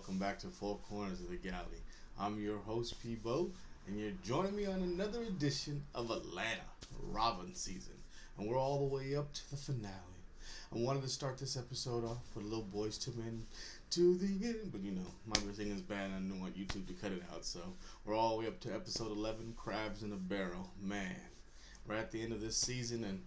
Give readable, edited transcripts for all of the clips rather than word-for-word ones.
welcome back to Four Corners of the Galley. I'm your host PBO, and you're joining me on another edition of Atlanta Robbin season, and we're all the way up to the finale. I wanted to start this episode off with a little Boys to Men to the end, but my thing is bad and I didn't want YouTube to cut it out, so we're all the way up to episode 11, Crabs in a Barrel. Man, we're at the end of this season, and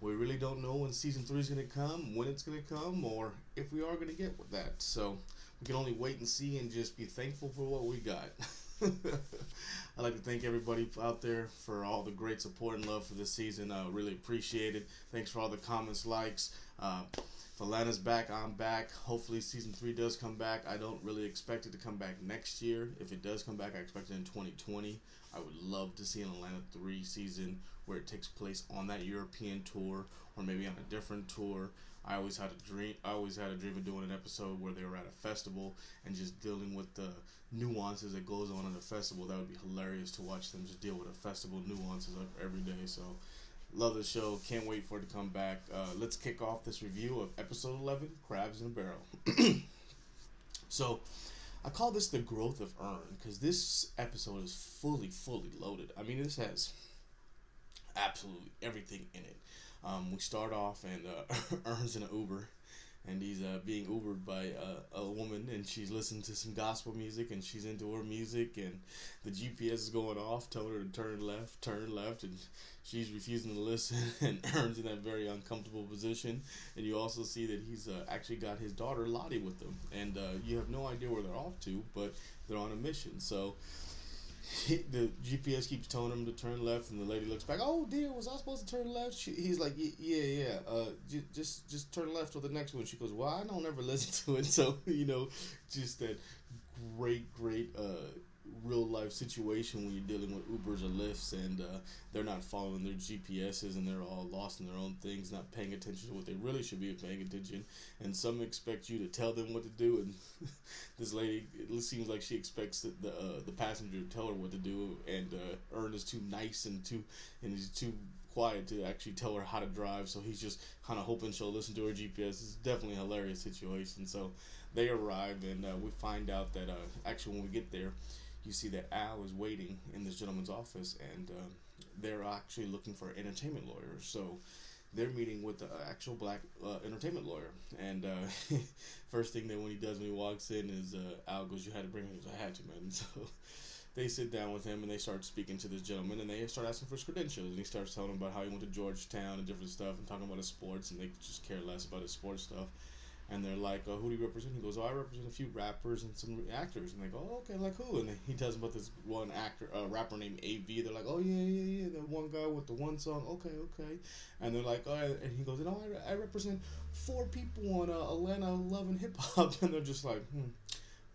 we really don't know when season 3 is going to come, when it's going to come, or if we are going to get with that. So we can only wait and see and just be thankful for what we got. I'd like to thank everybody out there for all the great support and love for this season. I really appreciate it. Thanks for all the comments, likes. If Atlanta's back, I'm back. Hopefully season 3 does come back. I don't really expect it to come back next year. If it does come back, I expect it in 2020. I would love to see an Atlanta 3 season where it takes place on that European tour or maybe on a different tour. I always had a dream of doing an episode where they were at a festival and just dealing with the nuances that goes on at a festival. That would be hilarious to watch them just deal with a festival nuances every day. So love the show. Can't wait for it to come back. Let's kick off this review of episode 11, Crabs in a Barrel. So I call this the growth of Earn because this episode is fully loaded. I mean, this has absolutely everything in it. We start off and Earn's in an Uber, and he's being Ubered by a woman, and she's listening to some gospel music, and she's into her music, and the GPS is going off, telling her to turn left, and she's refusing to listen, and Earn's in that very uncomfortable position. And you also see that he's actually got his daughter Lottie with him, and you have no idea where they're off to, but they're on a mission. So the GPS keeps telling him to turn left, and the lady looks back. Oh dear, was I supposed to turn left? He's like, yeah. Just turn left to the next one. She goes, well, I don't ever listen to it. So just that great real life situation when you're dealing with Ubers or Lyfts, and they're not following their GPSs, and they're all lost in their own things, not paying attention to what they really should be paying attention. And some expect you to tell them what to do, and this lady, it seems like she expects the passenger to tell her what to do, and Earn is too nice and he's too quiet to actually tell her how to drive, so he's just kind of hoping she'll listen to her GPS. It's definitely a hilarious situation. So they arrive, and we find out that actually when we get there, you see that Al is waiting in this gentleman's office, and they're actually looking for an entertainment lawyer. So they're meeting with the actual black entertainment lawyer. And first thing that when he walks in is Al goes, you had to bring him? He goes, I had to, man. So they sit down with him, and they start speaking to this gentleman, and they start asking for his credentials. And he starts telling them about how he went to Georgetown and different stuff, and talking about his sports, and they just care less about his sports stuff. And they're like, who do you represent? He goes, I represent a few rappers and some actors. And they go, oh, okay, like who? And he tells them about this one rapper named AV. They're like, oh, yeah, the one guy with the one song. Okay. And they're like, and he goes, I represent 4 people on Atlanta Love and Hip Hop. And they're just like,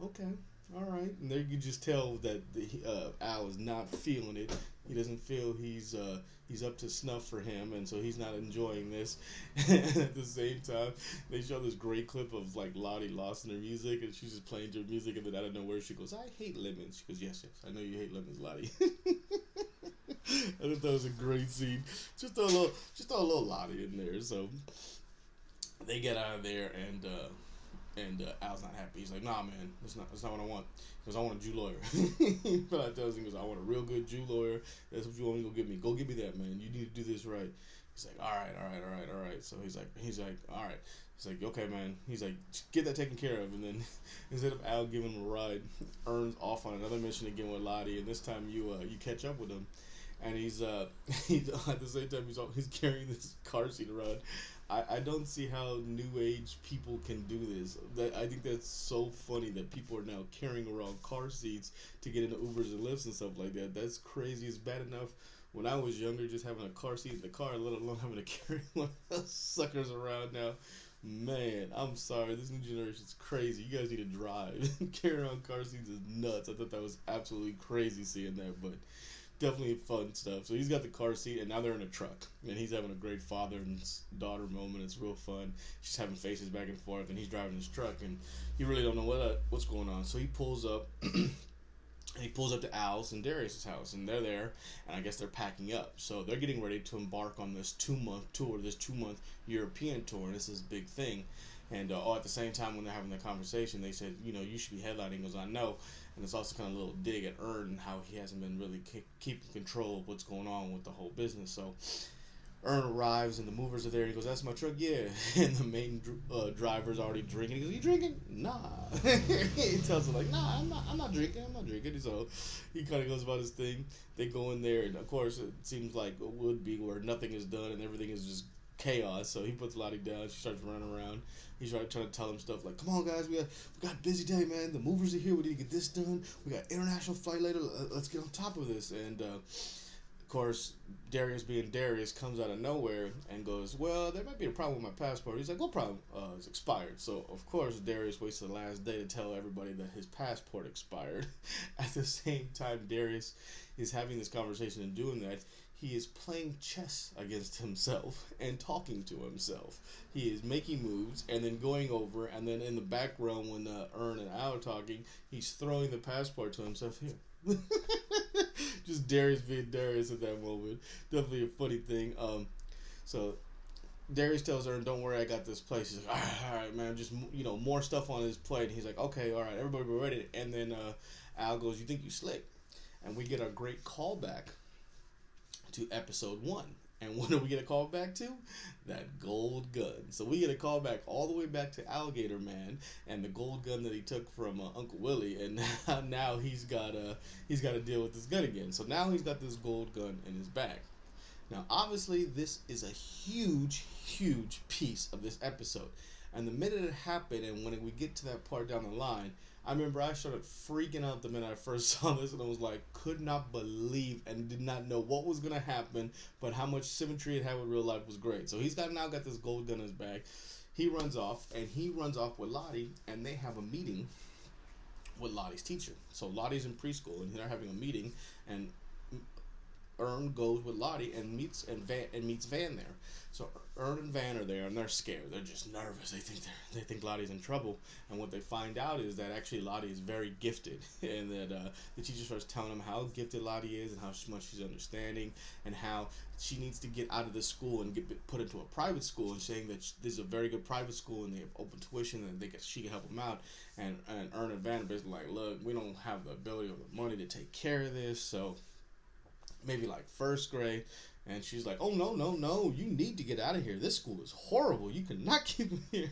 okay, all right. And there you can just tell that Al is not feeling it. He doesn't feel he's up to snuff for him, and so he's not enjoying this. And at the same time, they show this great clip of like Lottie lost in her music, and she's just playing her music, and then out of nowhere she goes, I hate lemons. She goes, yes, I know you hate lemons, Lottie. I thought that was a great scene. Just throw a little Lottie in there. So they get out of there, and Al's not happy. He's like, nah, man, that's not what I want. He goes, I want a Jew lawyer. But I tells him, he goes, I want a real good Jew lawyer. That's what you want me to go get me. Go get me that, man. You need to do this right. He's like, all right. So he's like, all right. He's like, okay, man. He's like, get that taken care of. And then instead of Al giving him a ride, Earn's off on another mission again with Lottie. And this time you catch up with him. And he's at the same time he's carrying this car seat around. I don't see how new age people can do this. I think that's so funny that people are now carrying around car seats to get into Ubers and Lyfts and stuff like that. That's crazy. It's bad enough when I was younger just having a car seat in the car, let alone having to carry one of those suckers around now. Man, I'm sorry. This new generation is crazy. You guys need to drive. Carrying around car seats is nuts. I thought that was absolutely crazy seeing that, but definitely fun stuff. So he's got the car seat, and now they're in a truck, and he's having a great father and daughter moment. It's real fun. She's having faces back and forth, and he's driving his truck, and he really don't know what's going on. So he pulls up. And he pulls up to Al's and Darius's house, and they're there, and I guess they're packing up. So they're getting ready to embark on this 2-month tour, this 2-month European tour, and this is a big thing. And all at the same time when they're having the conversation, they said, you should be headlining. He goes, I know. And it's also kind of a little dig at Ern and how he hasn't been really keeping control of what's going on with the whole business. So Ern arrives and the movers are there. He goes, that's my truck, yeah. And the main driver's already drinking. He goes, you drinking? Nah. He tells him, like, nah, I'm not drinking. So he kind of goes about his thing. They go in there, and of course it seems like it would be where nothing is done and everything is just chaos. So he puts Lottie down. She starts running around. He's trying to tell him stuff like, come on guys, we got a busy day, man. The movers are here. We need to get this done. We got international flight later. Let's get on top of this. And of course, Darius being Darius comes out of nowhere and goes, well, there might be a problem with my passport. He's like, what problem? It's expired. So of course Darius waits the last day to tell everybody that his passport expired. At the same time Darius is having this conversation and doing that, he is playing chess against himself and talking to himself. He is making moves and then going over, and then in the background when Ern and Al are talking, he's throwing the passport to himself. Here. Just Darius being Darius at that moment. Definitely a funny thing. So Darius tells Ern, don't worry, I got this place. He's like, all right, man, just, more stuff on his plate. And he's like, okay, all right, everybody be ready. And then Al goes, you think you slick? And we get a great callback to episode 1. And what do we get a call back to? That gold gun. So we get a call back all the way back to Alligator Man and the gold gun that he took from Uncle Willie, and now he's got to deal with this gun again. So now he's got this gold gun in his bag. Now obviously this is a huge piece of this episode, and the minute it happened and when we get to that part down the line, I remember I started freaking out the minute I first saw this, and I was like, could not believe and did not know what was going to happen, but how much symmetry it had with real life was great. So he's now got this gold gun in his bag. He runs off, and he runs off with Lottie, and they have a meeting with Lottie's teacher. So Lottie's in preschool, and they're having a meeting, and Ern goes with Lottie and meets Van there. So Ern and Van are there, and they're scared. They're just nervous. They think Lottie's in trouble. And what they find out is that actually Lottie is very gifted, and that the teacher starts telling them how gifted Lottie is and how much she's understanding, and how she needs to get out of this school and get put into a private school, and saying that this is a very good private school and they have open tuition and she can help them out. And Ern and Van are basically like, look, we don't have the ability or the money to take care of this, so maybe like first grade. And she's like, oh, no, you need to get out of here. This school is horrible. You cannot keep him here.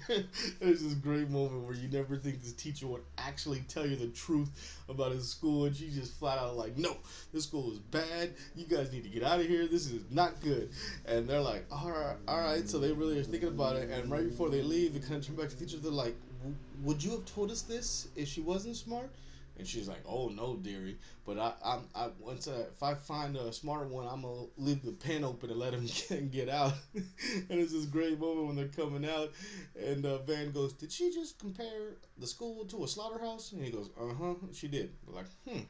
There's this great moment where you never think this teacher would actually tell you the truth about his school, and she's just flat out like, no, this school is bad. You guys need to get out of here. This is not good. And they're like, all right. So they really are thinking about it, and right before they leave, they kind of turn back to the teacher. They're like, would you have told us this if she wasn't smart? And she's like, oh, no, dearie. But if I find a smart one, I'm going to leave the pen open and let him get out. And it's this great moment when they're coming out. And Van goes, did she just compare the school to a slaughterhouse? And he goes, uh-huh, she did. They're like,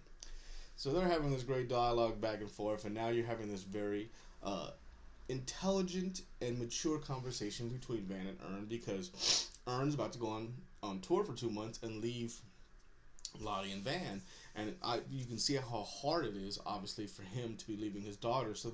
So they're having this great dialogue back and forth. And now you're having this very intelligent and mature conversation between Van and Ern, because Ern's about to go on tour for 2 months and leave Lottie and Van, and you can see how hard it is, obviously, for him to be leaving his daughter. So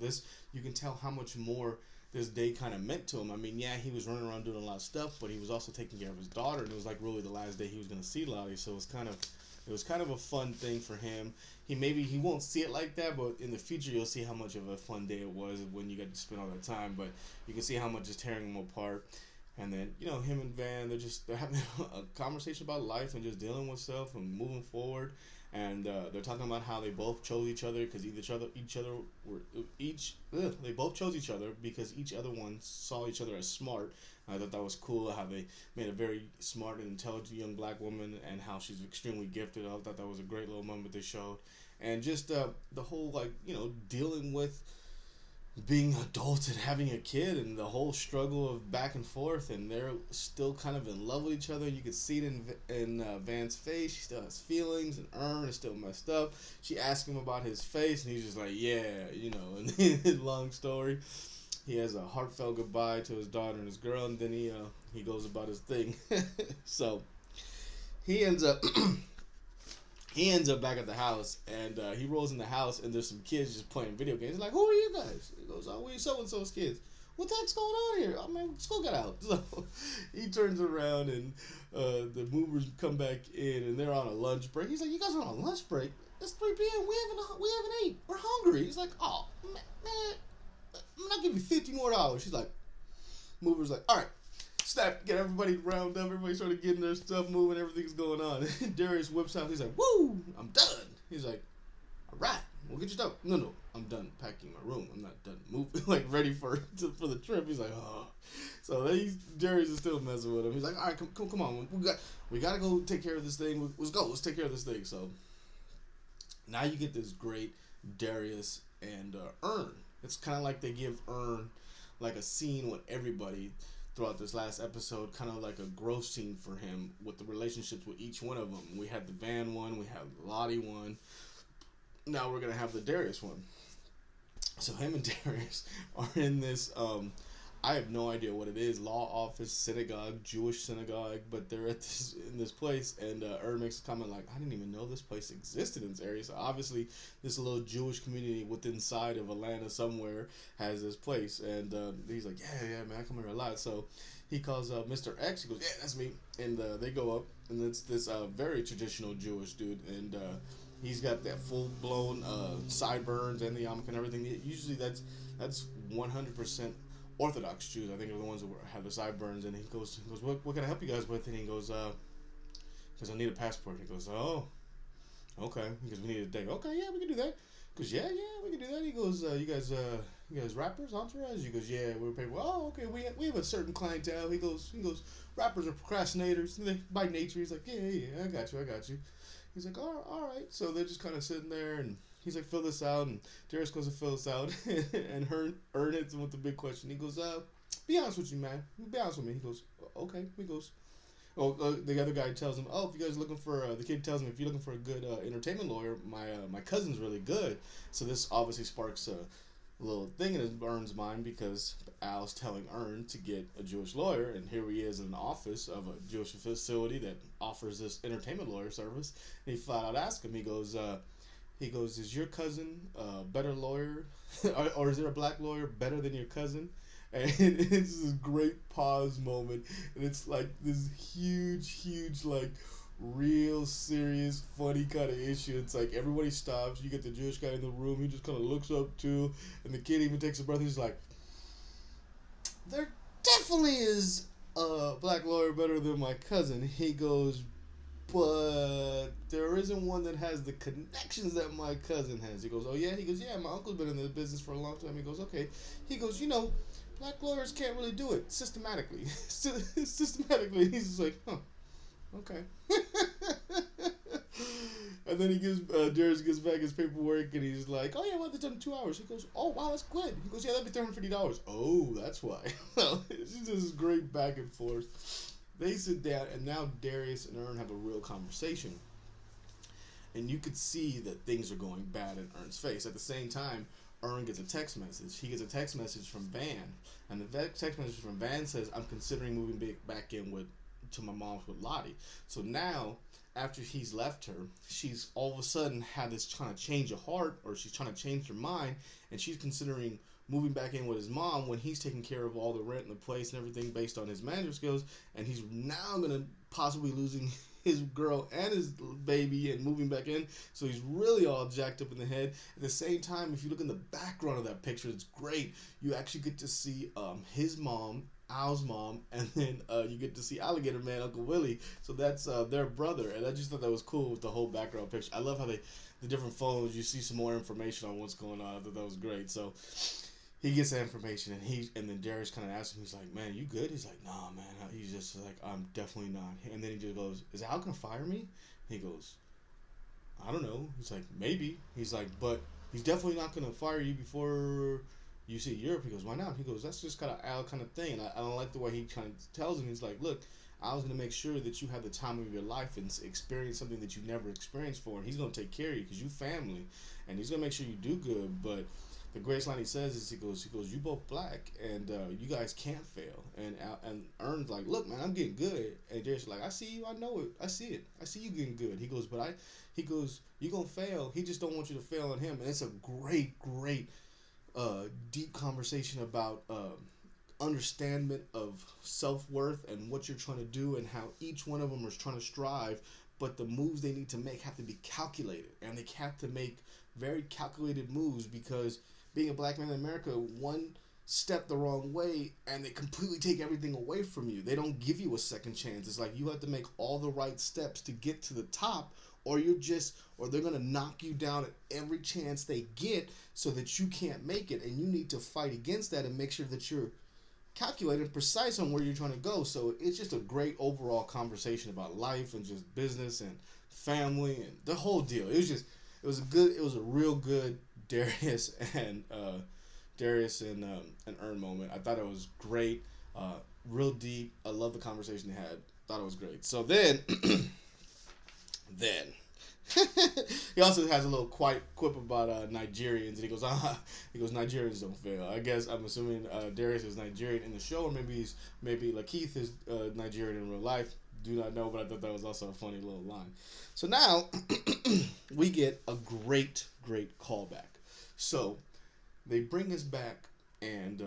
you can tell how much more this day kind of meant to him. I mean, yeah, he was running around doing a lot of stuff, but he was also taking care of his daughter, and it was like really the last day he was going to see Lottie. So it was kind of a fun thing for him. He won't see it like that, but in the future you'll see how much of a fun day it was when you got to spend all that time. But you can see how much is tearing him apart. And then, him and Van, they're having a conversation about life and just dealing with stuff and moving forward. And they're talking about how they both chose each other because they both chose each other because each other one saw each other as smart. I thought that was cool how they made a very smart and intelligent young black woman and how she's extremely gifted. I thought that was a great little moment they showed. And just the whole, dealing with being adults and having a kid and the whole struggle of back and forth, and they're still kind of in love with each other. You could see it in Van's face. She still has feelings, and Ern is still messed up. She asked him about his face, and he's just like, yeah, and long story. He has a heartfelt goodbye to his daughter and his girl, and then he goes about his thing. So he ends up back at the house, and he rolls in the house, and there's some kids just playing video games. He's like, who are you guys? He goes, oh, we so-and-so's kids. what the heck's going on here? I mean, school got out. So he turns around and the movers come back in and they're on a lunch break. He's like, you guys are on a lunch break? It's 3 p.m. We haven't ate. We're hungry. He's like, oh, man, I'm not giving you $50 more. She's like, movers like, all right. Snap, get everybody round up. Everybody started getting their stuff moving. Everything's going on. Darius whips out. He's like, woo, I'm done. He's like, all right, we'll get your stuff. No, I'm done packing my room. I'm not done moving, like ready for the trip. He's like, oh. So Darius is still messing with him. He's like, all right, come on. We gotta go take care of this thing. Let's go. Let's take care of this thing. So now you get this great Darius and Earn. It's kind of like they give Earn like a scene with everybody throughout this last episode, kind of like a growth scene for him with the relationships with each one of them. We had the Van one, we had the Lottie one. Now we're going to have the Darius one. So him and Darius are in this, I have no idea what it is, law office, synagogue, Jewish synagogue, but they're in this place, and Ern makes a comment like, I didn't even know this place existed in this area. So obviously this little Jewish community within side of Atlanta somewhere has this place, and he's like, yeah, man, I come here a lot. So he calls Mr. X, he goes, yeah, that's me, and they go up, and it's this very traditional Jewish dude, and he's got that full-blown sideburns and the yarmulke and everything. Usually that's 100% Orthodox Jews, I think, are the ones that have the sideburns. And he goes, what can I help you guys with? And he goes, because I need a passport. He goes, oh, okay. He goes, we need a date. Okay, yeah, we can do that. He goes, yeah, we can do that. He goes, you guys rappers, entourage? He goes, yeah, we're paid. Oh, okay, we have a certain clientele. He goes, rappers are procrastinators by nature. He's like, yeah, I got you. He's like, all right. So they're just kind of sitting there, and he's like, fill this out, and Darius goes to fill this out, and Earn hits him with the big question. He goes, be honest with you, man. Be honest with me. He goes, okay. He goes, the other guy tells him, if you guys are looking for, the kid tells him, if you're looking for a good entertainment lawyer, my cousin's really good. So this obviously sparks a little thing in Earn's mind, because Al's telling Earn to get a Jewish lawyer, and here he is in the office of a Jewish facility that offers this entertainment lawyer service. And he flat out asks him, he goes, is your cousin a better lawyer, or is there a black lawyer better than your cousin? And it's this great pause moment, and it's like this huge, like, real serious, funny kind of issue. It's like everybody stops. You get the Jewish guy in the room. He just kind of looks up too, and the kid even takes a breath. He's like, there definitely is a black lawyer better than my cousin. He goes, but there isn't one that has the connections that my cousin has. He goes, oh yeah? He goes, yeah, my uncle's been in the business for a long time. He goes, okay. He goes, black lawyers can't really do it systematically. Systematically. He's just like, huh, okay. And then Darius gives back his paperwork, and he's like, oh yeah, well, it's done in 2 hours. He goes, oh wow, that's good. He goes, yeah, that'd be $350. Oh, that's why. It's just this great back and forth. They sit down, and now Darius and Earn have a real conversation. And you could see that things are going bad in Earn's face. At the same time, Earn gets a text message. He gets a text message from Van. And the text message from Van says, I'm considering moving back in to my mom's with Lottie. So now, after he's left her, she's all of a sudden had this kind of change of heart, or she's trying to change her mind, and she's considering moving back in with his mom when he's taking care of all the rent and the place and everything based on his management skills, and he's now going to possibly losing his girl and his baby and moving back in, so he's really all jacked up in the head. At the same time, if you look in the background of that picture, it's great. You actually get to see his mom, Al's mom, and then you get to see Alligator Man, Uncle Willie. So that's their brother, and I just thought that was cool with the whole background picture. I love how the different phones, you see some more information on what's going on. I thought that was great. So he gets that information, and then Darius kind of asks him, he's like, man, you good? He's like, nah, man. He's just like, I'm definitely not. And then he just goes, is Al gonna fire me? He goes, I don't know. He's like, maybe. He's like, but he's definitely not gonna fire you before you see Europe. He goes, why not? He goes, that's just kind of Al kind of thing. And I don't like the way he kind of tells him. He's like, look, I was going to make sure that you have the time of your life and experience something that you never experienced before. And he's going to take care of you because you family. And he's going to make sure you do good. But the greatest line he says is, he goes, you both black, and you guys can't fail. And Earn's like, look, man, I'm getting good. And Darius is like, I see you. I know it. I see it. I see you getting good. He goes, you're going to fail. He just don't want you to fail on him. And it's a great, deep conversation about understanding of self-worth and what you're trying to do and how each one of them is trying to strive, but the moves they need to make have to be calculated, and they have to make very calculated moves, because being a black man in America, one step the wrong way and they completely take everything away from you. They don't give you a second chance. It's like you have to make all the right steps to get to the top, or they're gonna knock you down at every chance they get so that you can't make it, and you need to fight against that and make sure that you're calculated and precise on where you're trying to go. So it's just a great overall conversation about life and just business and family and the whole deal. It was a real good Darius and Earn moment. I thought it was great, real deep. I love the conversation they had. Thought it was great. So then he also has a little quip about Nigerians, and he goes, Nigerians don't fail. I guess I'm assuming Darius is Nigerian in the show, or maybe Lakeith is Nigerian in real life. Do not know, but I thought that was also a funny little line. So now we get a great callback. So they bring us back, and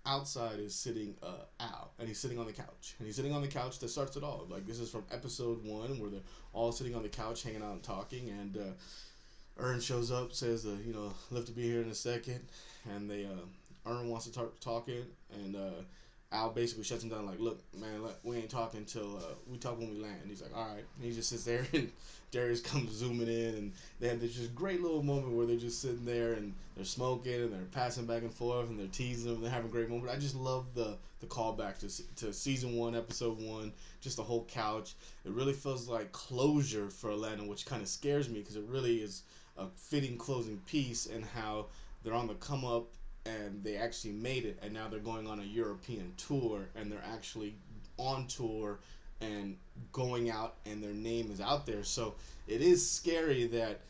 outside is sitting Al, and he's sitting on the couch. And he's sitting on the couch that starts it all. Like, this is from episode 1, where they're all sitting on the couch, hanging out and talking, and Earn shows up, says, live to be here in a second, and Earn wants to start talking, and Al basically shuts him down, like, look, man, we ain't talking till we talk when we land. And he's like, all right. And he just sits there, and Darius comes zooming in, and they have this just great little moment where they're just sitting there, and they're smoking, and they're passing back and forth, and they're teasing them, and they're having a great moment. I just love the callback to season 1, episode 1, just the whole couch. It really feels like closure for Atlanta, which kind of scares me, because it really is a fitting closing piece, and how they're on the come up, and they actually made it, and now they're going on a European tour, and they're actually on tour and going out, and their name is out there. So it is scary that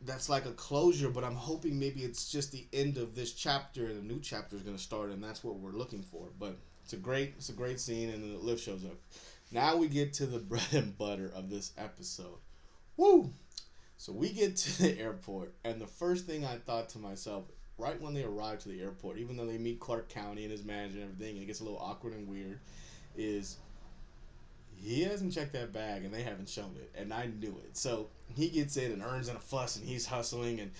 that's like a closure, but I'm hoping maybe it's just the end of this chapter and a new chapter is going to start, and that's what we're looking for. But it's a great scene, and then Liv shows up. Now we get to the bread and butter of this episode. Woo! So we get to the airport, and the first thing I thought to myself, right when they arrive to the airport, even though they meet Clark County and his manager and everything, and it gets a little awkward and weird, is he hasn't checked that bag, and they haven't shown it, and I knew it. So he gets in, and Earn's in a fuss, and he's hustling, and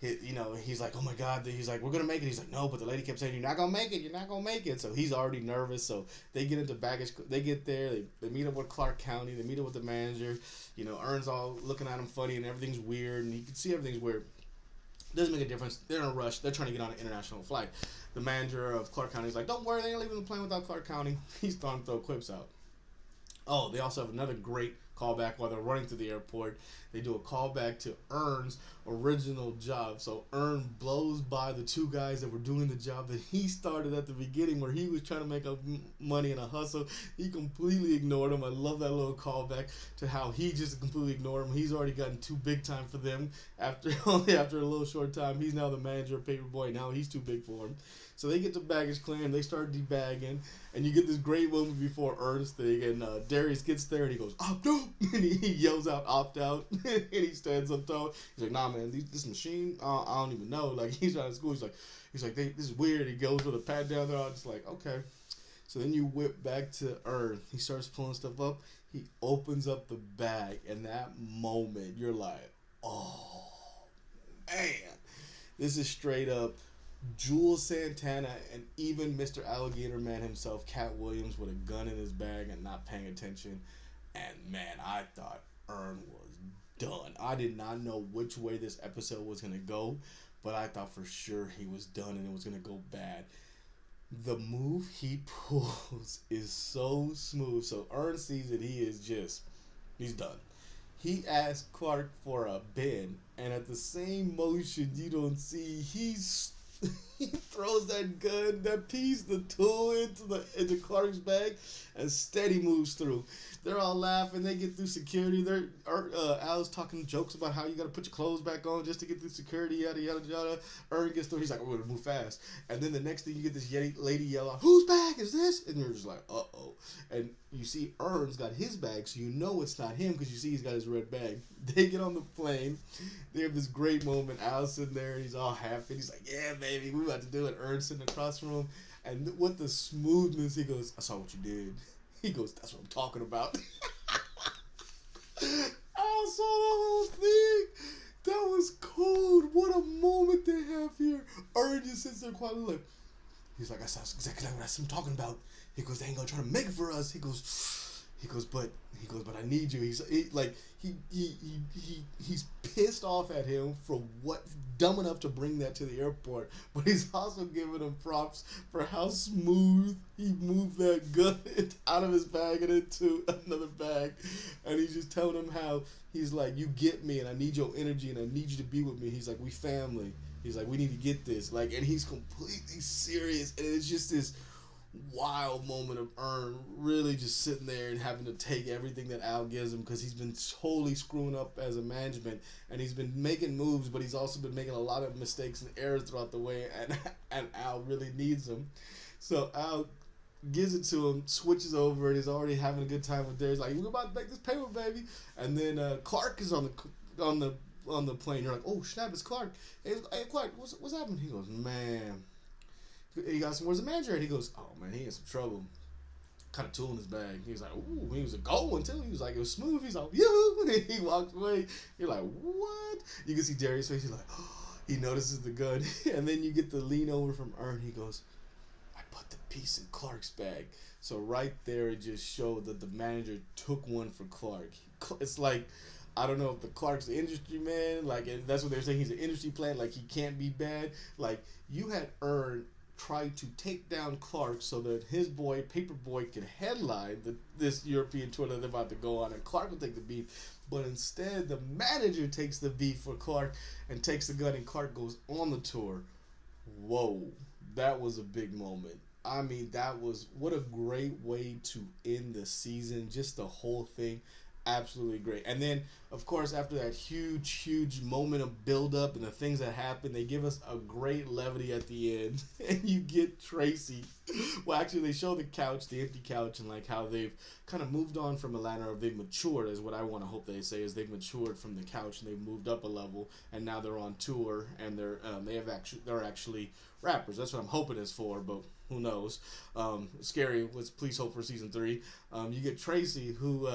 he's like, oh my God, he's like, we're gonna make it. He's like, no, but the lady kept saying, you're not gonna make it. So he's already nervous. So they get into baggage. They get there. They meet up with Clark County. They meet up with the manager. Earn's all looking at him funny, and everything's weird, and you can see everything's weird. Doesn't make a difference. They're in a rush. They're trying to get on an international flight. The manager of Clark County is like, don't worry, they ain't leaving the plane without Clark County. He's throwing quips out. Oh, they also have another great callback while they're running to the airport. They do a callback to Earn's original job. So Earn blows by the two guys that were doing the job that he started at the beginning, where he was trying to make money in a hustle. He completely ignored him. I love that little callback to how he just completely ignored him. He's already gotten too big time for them. After a little short time, he's now the manager of Paperboy. Now he's too big for him. So they get the baggage clearing, they start debagging, and you get this great moment before Earn's thing, and Darius gets there, and he goes, opt out, and he yells out, opt out, and he stands up tall. He's like, nah, man, this machine, I don't even know. Like, he's out of school, he's like, this is weird. He goes with a pat down there, I'm just like, okay. So then you whip back to Earn. He starts pulling stuff up. He opens up the bag, and that moment, you're like, oh, man. This is straight up Jules Santana, and even Mr. Alligator Man himself, Cat Williams, with a gun in his bag and not paying attention. And man, I thought Earn was done. I did not know which way this episode was going to go, but I thought for sure he was done and it was going to go bad. The move he pulls is so smooth. So Earn sees it, he's done. He asked Clark for a bin, and at the same motion, you don't see, he throws that gun, that piece, the tool into Clark's bag, and steady moves through. They're all laughing. They get through security. Al's talking jokes about how you got to put your clothes back on just to get through security, yada, yada, yada. Earn gets through. He's like, we're going to move fast. And then the next thing, you get this lady yell out, whose bag is this? And you're just like, uh-oh. And you see Earn's got his bag, so you know it's not him because you see he's got his red bag. They get on the plane. They have this great moment. Al's sitting there, and he's all happy. He's like, yeah, baby, we about to do it. and Ern's sitting across from him, and with the smoothness, he goes, "I saw what you did." He goes, "That's what I'm talking about." I saw the whole thing. That was cold. What a moment they have here. Ern just sits there quietly like, he's like, "I saw exactly what I'm talking about." He goes, "They ain't gonna try to make it for us." He goes, but I need you. He's pissed off at him for what dumb enough to bring that to the airport, but he's also giving him props for how smooth he moved that gun out of his bag and into another bag, and he's just telling him how he's like, "You get me, and I need your energy, and I need you to be with me." He's like, "We family." He's like, "We need to get this." Like, and he's completely serious, and it's just this wild moment of Ern really just sitting there and having to take everything that Al gives him, because he's been totally screwing up as a management, and he's been making moves, but he's also been making a lot of mistakes and errors throughout the way, and Al really needs him. So Al gives it to him, switches over, and he's already having a good time with there. He's like, "We're about to make this payment, baby." And then Clark is on the plane. You're like, "Oh snap, it's Clark." Hey Clark, what's happening? He goes, "Man." He got some. Where's the manager at? He goes, "Oh man, he in some trouble. Kind of tool in his bag." He was like, "Ooh," he was a gold one too. He was like, it was smooth. He's like, "Yoo!" And he walks away. You're like, "What?" You can see Darius' face. He's like, oh, he notices the gun, and then you get the lean over from Ern. He goes, "I put the piece in Clark's bag." So right there, it just showed that the manager took one for Clark. It's like, I don't know if the Clark's the industry man, like, and that's what they're saying. He's an industry plant, like he can't be bad. Like, you had Ern try to take down Clark so that his boy Paperboy could headline this European tour that they're about to go on, and Clark will take the beef. But instead, the manager takes the beef for Clark and takes the gun, and Clark goes on the tour. Whoa, that was a big moment. I mean, what a great way to end the season. Just the whole thing. Absolutely great. And then, of course, after that huge moment of build-up and the things that happen, they give us a great levity at the end. And you get Tracy. Well, actually, they show the couch, the empty couch, and like how they've kind of moved on from Atlanta, or they've matured, is what I want to hope they say, is they've matured from the couch and they've moved up a level, and now they're on tour, and they're actually rappers. That's what I'm hoping it's for, but who knows? Scary. Let's please hope for season 3. You get Tracy, who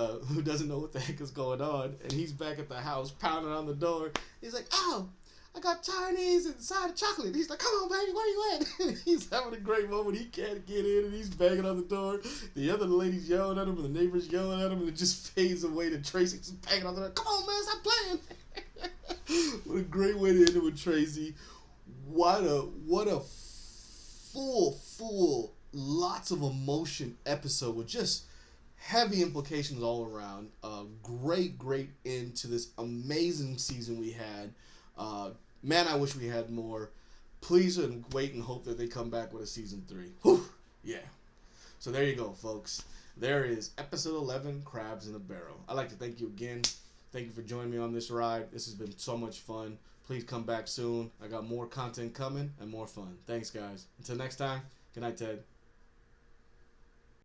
doesn't know what the heck is going on, and he's back at the house pounding on the door. He's like, "Oh, I got Chinese and side of chocolate." He's like, "Come on, baby, where you at?" And he's having a great moment. He can't get in, and he's banging on the door. The other lady's yelling at him, and the neighbor's yelling at him, and it just fades away to Tracy just banging on the door. "Come on, man, stop playing." What a great way to end it with Tracy. What a full, lots of emotion episode with just heavy implications all around. Great end to this amazing season we had. Man, I wish we had more. Please wait and hope that they come back with a season 3. Whew, yeah. So there you go, folks. There is episode 11, Crabs in a Barrel. I'd like to thank you again. Thank you for joining me on this ride. This has been so much fun. Please come back soon. I got more content coming and more fun. Thanks, guys. Until next time, good night, Ted.